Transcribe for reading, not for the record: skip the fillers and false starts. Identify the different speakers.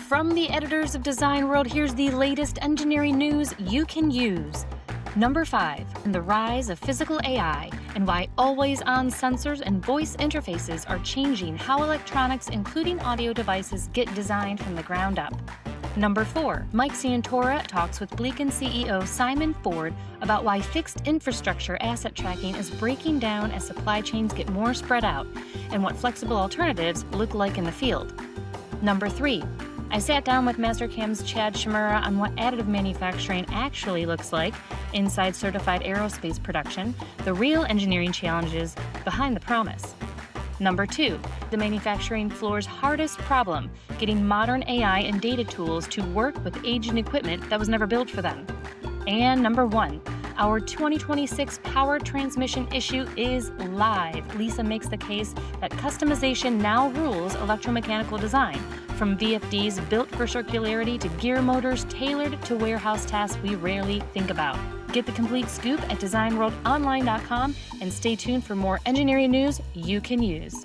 Speaker 1: From the editors of Design World, here's the latest engineering news you can use. Number 5, the rise of physical AI and why always-on sensors and voice interfaces are changing how electronics, including audio devices, get designed from the ground up. Number 4, Mike Santora talks with Blecon CEO Simon Ford about why fixed infrastructure asset tracking is breaking down as supply chains get more spread out and what flexible alternatives look like in the field. Number 3, I sat down with Mastercam's Chmura on what additive manufacturing actually looks like inside certified aerospace production, the real engineering challenges behind the promise. Number 2, the manufacturing floor's hardest problem, getting modern AI and data tools to work with aging equipment that was never built for them. And number 1, our 2026 power transmission issue is live. Lisa makes the case that customization now rules electromechanical design, from VFDs built for circularity to gear motors tailored to warehouse tasks we rarely think about. Get the complete scoop at designworldonline.com and stay tuned for more engineering news you can use.